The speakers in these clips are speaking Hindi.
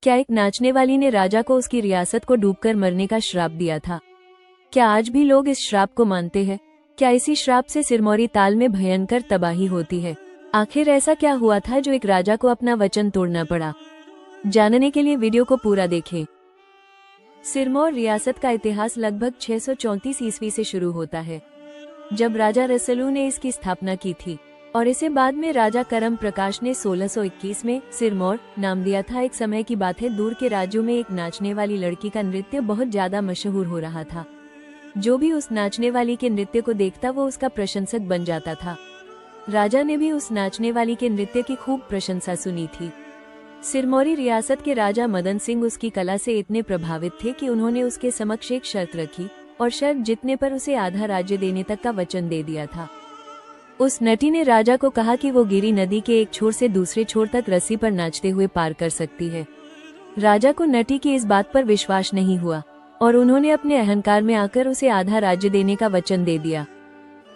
क्या एक नाचने वाली ने राजा को उसकी रियासत को डूबकर मरने का श्राप दिया था? क्या आज भी लोग इस श्राप को मानते हैं? क्या इसी श्राप से सिरमौरी ताल में भयंकर तबाही होती है? आखिर ऐसा क्या हुआ था जो एक राजा को अपना वचन तोड़ना पड़ा? जानने के लिए वीडियो को पूरा देखें। सिरमौर रियासत का इतिहास लगभग 634 ईस्वी से शुरू होता है, जब राजा रसलू ने इसकी स्थापना की थी और इसे बाद में राजा करम प्रकाश ने 1621 में सिरमौर नाम दिया था। एक समय की बात है, दूर के राज्यों में एक नाचने वाली लड़की का नृत्य बहुत ज्यादा मशहूर हो रहा था। जो भी उस नाचने वाली के नृत्य को देखता वो उसका प्रशंसक बन जाता था। राजा ने भी उस नाचने वाली के नृत्य की खूब प्रशंसा सुनी थी। सिरमौरी रियासत के राजा मदन सिंह उसकी कला से इतने प्रभावित थे कि उन्होंने उसके समक्ष एक शर्त रखी और शर्त जीतने पर उसे आधा राज्य देने तक का वचन दे दिया था। उस नटी ने राजा को कहा कि वो गिरी नदी के एक छोर से दूसरे छोर तक रस्सी पर नाचते हुए पार कर सकती है। राजा को नटी की इस बात पर विश्वास नहीं हुआ और उन्होंने अपने अहंकार में आकर उसे आधा राज्य देने का वचन दे दिया।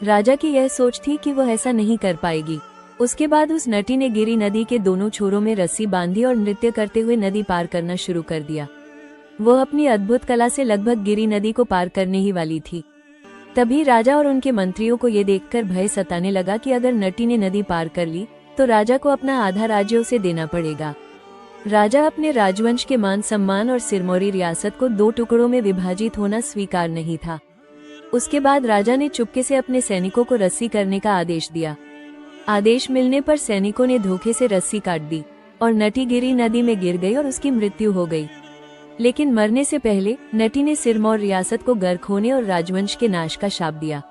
राजा की यह सोच थी कि वह ऐसा नहीं कर पाएगी। उसके बाद उस नटी ने गिरी नदी के दोनों छोरों में रस्सी बांधी और नृत्य करते हुए नदी पार करना शुरू कर दिया। वो अपनी अद्भुत कला से लगभग गिरी नदी को पार करने ही वाली थी। तभी राजा और उनके मंत्रियों को ये देखकर भय सताने लगा कि अगर नटी ने नदी पार कर ली तो राजा को अपना आधा राज्य उसे देना पड़ेगा। राजा अपने राजवंश के मान सम्मान और सिरमौरी रियासत को 2 टुकड़ों में विभाजित होना स्वीकार नहीं था। उसके बाद राजा ने चुपके से अपने सैनिकों को रस्सी करने का आदेश दिया। आदेश मिलने पर सैनिकों ने धोखे से रस्सी काट दी और नटी गिरी नदी में गिर गई और उसकी मृत्यु हो गई। लेकिन मरने से पहले नटी ने सिरमौर रियासत को गर्क होने और राजवंश के नाश का शाप दिया।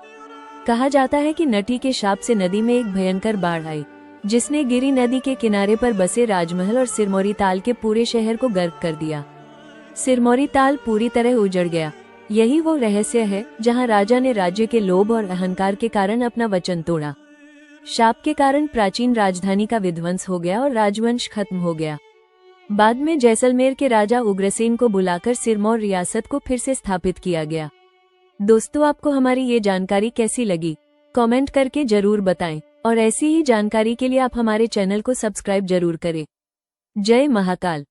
कहा जाता है कि नटी के शाप से नदी में एक भयंकर बाढ़ आई, जिसने गिरी नदी के किनारे पर बसे राजमहल और सिरमौरी ताल के पूरे शहर को गर्क कर दिया। सिरमौरी ताल पूरी तरह उजड़ गया। यही वो रहस्य है जहां राजा ने राज्य के लोभ और अहंकार के कारण अपना वचन तोड़ा। शाप के कारण प्राचीन राजधानी का विध्वंस हो गया और राजवंश खत्म हो गया। बाद में जैसलमेर के राजा उग्रसेन को बुलाकर सिरमौर रियासत को फिर से स्थापित किया गया। दोस्तों, आपको हमारी ये जानकारी कैसी लगी? कमेंट करके जरूर बताएं और ऐसी ही जानकारी के लिए आप हमारे चैनल को सब्सक्राइब जरूर करें। जय महाकाल।